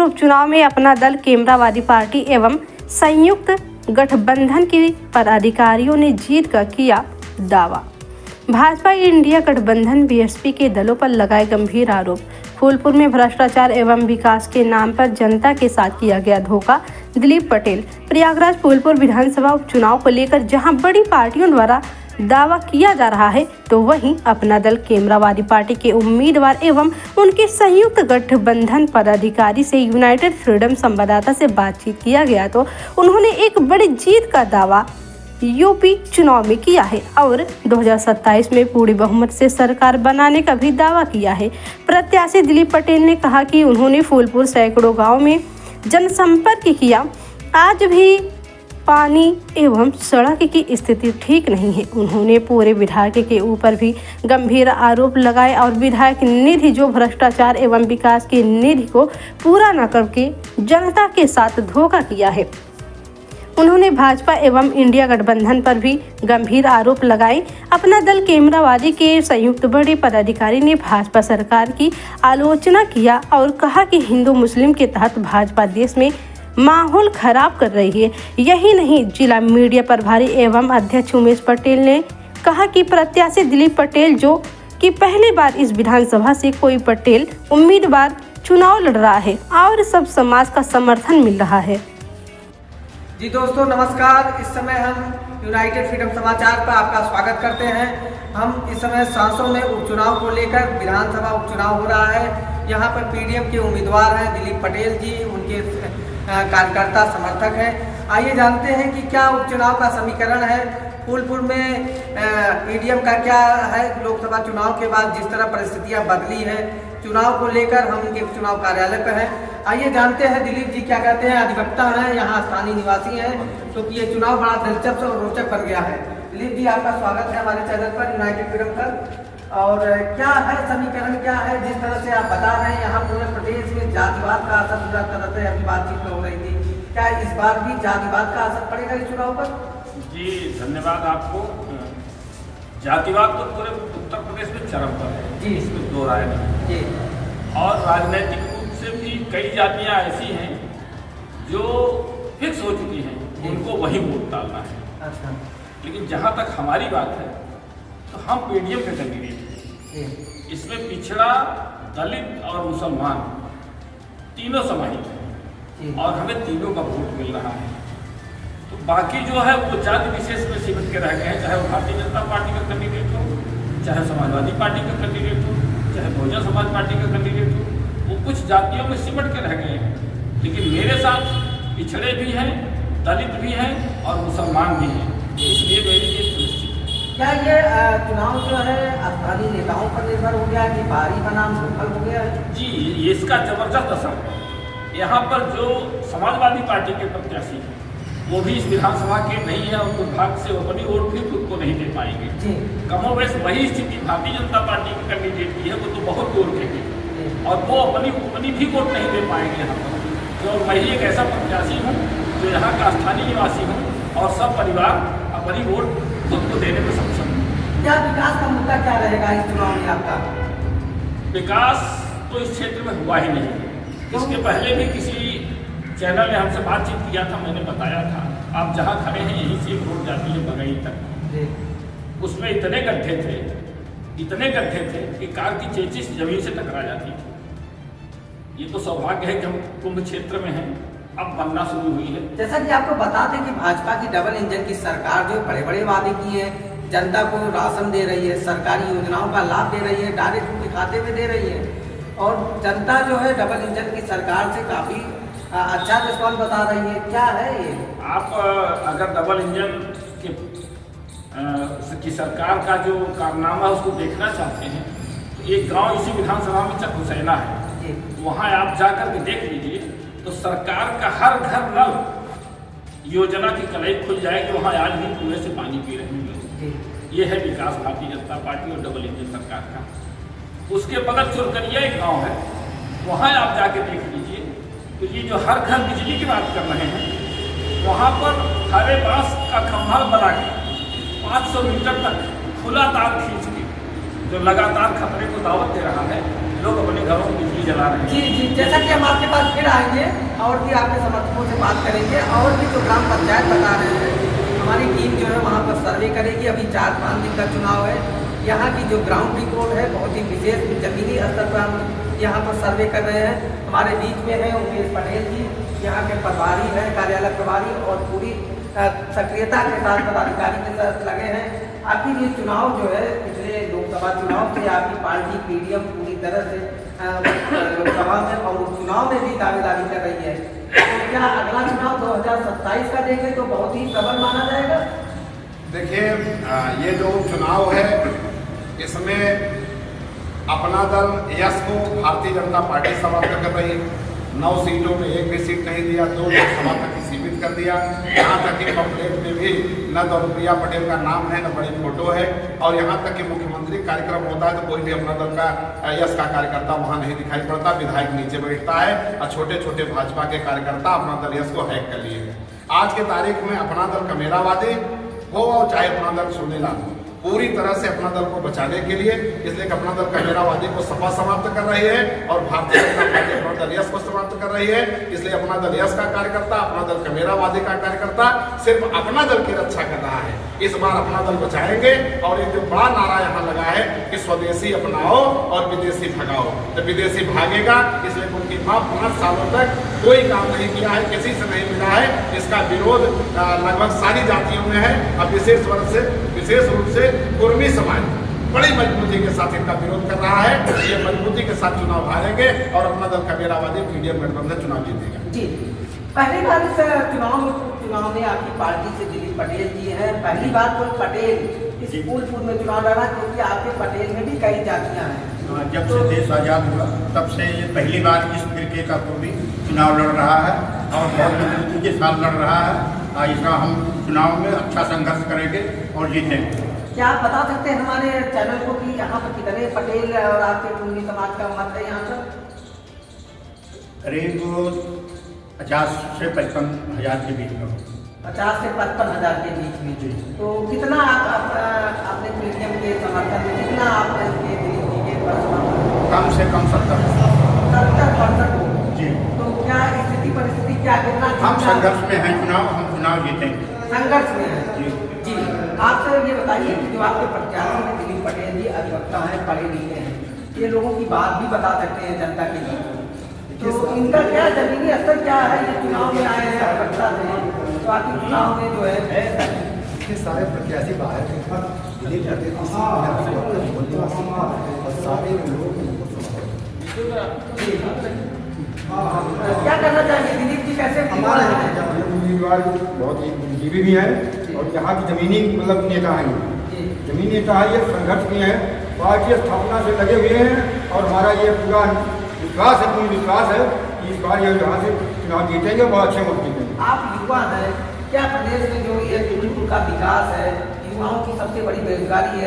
फूलपुर उपचुनाव में अपना दल केमरावादी पार्टी एवं संयुक्त गठबंधन के पदाधिकारियों ने जीत का किया दावा। भाजपा इंडिया गठबंधन बीएसपी के दलों पर लगाए गंभीर आरोप। फूलपुर में भ्रष्टाचार एवं विकास के नाम पर जनता के साथ किया गया धोखा। दिलीप पटेल। प्रयागराज फूलपुर विधानसभा उपचुनाव को लेकर जहां बड़ी पार्टियों द्वारा दावा किया जा रहा है, तो वहीं अपना दल केमरावादी पार्टी के उम्मीदवार एवं उनके संयुक्त गठबंधन पदाधिकारी से यूनाइटेड फ्रीडम संवाददाता से बातचीत किया गया तो उन्होंने एक बड़ी जीत का दावा यूपी चुनाव में किया है और 2027 में पूरी बहुमत से सरकार बनाने का भी दावा किया है। प्रत्याशी दिलीप पटेल ने कहा कि उन्होंने फूलपुर सैकड़ों गाँव में जनसंपर्क किया, आज भी पानी एवं सड़क की स्थिति ठीक नहीं है। उन्होंने पूरे विधायक के ऊपर भी गंभीर आरोप लगाए और विधायक निधि जो भ्रष्टाचार एवं विकास की निधि को पूरा न करके जनता के साथ धोखा किया है। उन्होंने भाजपा एवं इंडिया गठबंधन पर भी गंभीर आरोप लगाए। अपना दल केमरावादी के संयुक्त बड़े पदाधिकारी ने भाजपा सरकार की आलोचना किया और कहा कि हिंदू मुस्लिम के तहत भाजपा देश में माहौल खराब कर रही है। यही नहीं, जिला मीडिया प्रभारी एवं अध्यक्ष उमेश पटेल ने कहा कि प्रत्याशी दिलीप पटेल जो कि पहली बार इस विधानसभा से कोई पटेल उम्मीदवार चुनाव लड़ रहा है और सब समाज का समर्थन मिल रहा है। जी दोस्तों नमस्कार, इस समय हम यूनाइटेड फ्रीडम समाचार पर आपका स्वागत करते हैं। हम इस समय सांसों में उपचुनाव को लेकर विधानसभा उपचुनाव हो रहा है। यहाँ पर पीडीएम के उम्मीदवार हैं दिलीप पटेल जी, उनके कार्यकर्ता समर्थक हैं। आइए जानते हैं कि क्या उपचुनाव का समीकरण है, फूलपुर में पीडीएम का क्या है। लोकसभा चुनाव के बाद जिस तरह परिस्थितियां बदली है, चुनाव को लेकर हम उनके चुनाव कार्यालय पर हैं। आइए जानते हैं दिलीप जी क्या कहते हैं। अधिवक्ता हैं, यहाँ स्थानीय निवासी हैं, क्योंकि ये चुनाव बड़ा दिलचस्प और रोचक बन गया है। दिलीप जी आपका स्वागत है हमारे चैनल पर यूनाइटेड फ्रीडम पर। और क्या है समीकरण, क्या है जिस तरह से आप बता रहे हैं यहाँ पूरे प्रदेश में जातिवाद का असर पूरा तरह से अभी बातचीत हो रही थी, क्या इस बार भी जातिवाद का असर पड़ेगा इस चुनाव पर? जी धन्यवाद आपको। जातिवाद तो पूरे उत्तर प्रदेश में चरम पर है जी, इसमें दो राय नहीं जी। और राजनीतिक रूप से भी कई जातियाँ ऐसी हैं जो फिक्स हो चुकी हैं, उनको वही वोट डालना है। अच्छा। लेकिन जहाँ तक हमारी बात है तो हम पीडीएम के कैंडिडेट हैं। इसमें पिछड़ा, दलित और मुसलमान तीनों समाहित हैं और हमें तीनों का वोट मिल रहा है। तो बाकी जो है वो जाति विशेष में सीमित के रह गए हैं, चाहे वो भारतीय जनता पार्टी का कैंडिडेट हो, चाहे समाजवादी पार्टी का कैंडिडेट हो, चाहे बहुजन समाज पार्टी का कैंडिडेट हो, वो कुछ जातियों में सिमट के रह गए हैं। लेकिन मेरे साथ पिछड़े भी हैं, दलित भी हैं और मुसलमान भी हैं, इसलिए मेरी ये सुनिश्चित। क्या ये चुनाव जो है स्थानीय नेताओं पर निर्भर हो गया कि बाहरी बनाम सफल हो गया है? जी, इसका जबरदस्त असर है। यहाँ पर जो समाजवादी पार्टी के प्रत्याशी हैं वो भी इस विधानसभा के नहीं है और दुर्भाग्य से अपनी वोट भी खुद को नहीं दे पाएंगे। कमोबेश वही स्थिति भारतीय जनता पार्टी के कैंडिडेट की है, वो तो बहुत दूर के और वो अपनी भी वोट नहीं दे पाएंगे यहाँ पर। जो मैं ही एक ऐसा प्रत्याशी हूँ जो यहाँ का स्थानीय निवासी हूँ और सब परिवार अपनी वोट खुद को देने में सक्षम है। क्या विकास का मुद्दा क्या रहेगा इस चुनाव में आपका? विकास तो इस क्षेत्र में हुआ ही नहीं। इसके पहले भी किसी चैनल ने हमसे बातचीत किया था, मैंने बताया था आप जहाँ खड़े हैं यहीं से रोड जाती है बगई तक। उसमें इतने गड्ढे थे कि कार की चेचिस जमीन से टकरा जाती थी। ये तो सौभाग्य है कि हम कुंभ क्षेत्र में हैं, अब बनना शुरू हुई है। जैसा कि आपको बता दें कि भाजपा की डबल इंजन की सरकार जो बड़े बड़े वादे किए हैं, जनता को राशन दे रही है, सरकारी योजनाओं का लाभ दे रही है, डायरेक्ट उनके खाते में दे रही है और जनता जो है डबल इंजन की सरकार से काफी अच्छा रिस्पॉन्स बता रही है। क्या है ये? आप अगर डबल इंजन की सरकार का जो कारनामा है उसको देखना चाहते हैं तो एक गाँव इसी विधानसभा में चकहुसैना है, वहाँ आप जाकर के देख लीजिए तो सरकार का हर घर नल योजना की कलई खुल जाएगी, वहाँ आज भी कुएं से पानी पी रहे हैं। ये है विकास भारतीय जनता पार्टी और डबल इंजन सरकार का। उसके बगल चुरकरिया एक गाँव है, वहाँ आप जाके देख लीजिए तो ये जो हर घर बिजली की बात कर रहे हैं, वहाँ पर हरे बांस का खंभा बना के 500 मीटर तक खुला तार खींच के जो लगातार खतरे को दावत दे रहा है, लोग अपने घरों में बिजली जला रहे हैं। जी जी, जैसा कि हम आपके पास फिर आएंगे और भी आपके समर्थकों से बात करेंगे और भी जो ग्राम पंचायत बता रहे हैं, हमारी टीम जो है वहाँ पर सर्वे करेगी। अभी 4-5 दिन का चुनाव है। यहाँ की जो ग्राउंड रिपोर्ट है बहुत ही विशेष जमीनी स्तर पर हम यहाँ पर सर्वे कर रहे हैं। हमारे बीच में है उमेश पटेल जी, यहाँ के प्रभारी हैं, कार्यालय प्रभारी, और पूरी सक्रियता के साथ पदाधिकारी के साथ लगे हैं। आखिर ये चुनाव जो है पिछले लोकसभा चुनाव से आपकी पार्टी पीडीएम पूरी तरह से लोकसभा में और चुनाव में भी दावेदारी कर रही है। तो क्या अगला चुनाव 2027 का देखें तो बहुत ही प्रबल माना जाएगा? देखिए, ये जो चुनाव है इसमें अपना दल यस को भारतीय जनता पार्टी समर्थन कर रही है। 9 सीटों में एक भी सीट नहीं दिया, 2 लोकसभा तक ही सीमित कर दिया। यहाँ तक कि पम्पलेट में भी न दौलप्रिया पटेल का नाम है न बड़ी फोटो है, और यहाँ तक कि मुख्यमंत्री कार्यक्रम होता है तो कोई भी अपना दल का यस का कार्यकर्ता वहाँ नहीं दिखाई पड़ता। विधायक नीचे बैठता है और छोटे छोटे भाजपा के कार्यकर्ता अपना दल यस को हैक कर लिए। आज के तारीख में अपना दल कमेरावादी हो चाहे अपना दल सुनेला, पूरी तरह से अपना दल को बचाने के लिए, इसलिए कि अपना दल कमेरावादी को सपा समाप्त कर रही है और भारतीय जनता पार्टी अपना दल यस को समाप्त कर रही है। इसलिए अपना दल यस का कार्यकर्ता, अपना दल कमेरावादी का कार्यकर्ता सिर्फ अपना दल की रक्षा कर रहा है। इस बार अपना दल बचाएंगे। और ये जो बड़ा नारा यहाँ लगा है कि स्वदेशी अपनाओ और विदेशी भगाओ, तो विदेशी भागेगा। इसलिए उनकी माँ 5 सालों तक कोई काम नहीं किया है, किसी से नहीं मिला है। इसका विरोध लगभग सारी जातियों में है। अब विशेष रूप से कुर्मी समाज बड़ी मजबूती के साथ इनका विरोध कर रहा है। ये मजबूती के साथ चुनाव हारेंगे और अपना दल कमेरावादी पीडीएम गठबंधन चुनाव जीतेगा। जी, पहली बार इस चुनाव में आपकी पार्टी से दिलीप पटेल जी हैं। पहली बार कोई पटेल इस फूलपुर में चुनाव लड़ा, क्योंकि आपके पटेल में भी कई जातियां हैं। जब से देश आज़ाद हुआ तब से ये पहली बार इस फिरके का कोई चुनाव लड़ रहा है और बहुत मजबूती के साथ लड़ रहा है। इसका हम चुनाव में अच्छा संघर्ष करेंगे और जीतेंगे। क्या आप बता सकते हैं हमारे चैनल को कि यहाँ पर कितने पटेल और आपके कुर्मी समाज का मत है यहाँ पर? करीब 50 से 55 हज़ार के बीच में। 50 से 55 हज़ार के बीच में। जी। तो कितना आपने पीडीएम के समर्थन में, कितना आपने दिलीप जी के कम से कम 70% हो? जी। तो क्या स्थिति परिस्थिति क्या, कितना हम संघर्ष में हैं, हम चुनाव जीतेंगे। संघर्ष में है? जी। जी, आपसे ये बताइए कि जो आपके प्रत्याशी हैं दिलीप पटेल जी अधिवक्ता हैं, पढ़े लिखे हैं, ये लोगों की बात भी बता सकते हैं जनता के लिए, तो इनका क्या जमीनी स्तर क्या है? ये चुनाव में आए हैं अधिवक्ता से, तो आपके चुनाव में जो है सारे प्रत्याशी बाहर के दिलीप पटेल और सारे लोग क्या करना चाहिए? दिलीप जी कैसे हमारे उम्मीदवार बहुत ही बुद्धिजीवी भी हैं और यहाँ की जमीनी मतलब नेता हैं। जमीनी नेता है, ये संघर्ष भी हैं, पार्टी स्थापना से लगे हुए हैं और हमारा ये पूरा विश्वास है, पूरी विश्वास है कि इस बार ये यहाँ से चुनाव जीतेंगे, बहुत अच्छे मत जीतेंगे। आप युवा हैं, क्या प्रदेश में जो ये फूलपुर का विकास है, युवाओं की सबसे बड़ी बेरोजगारी है,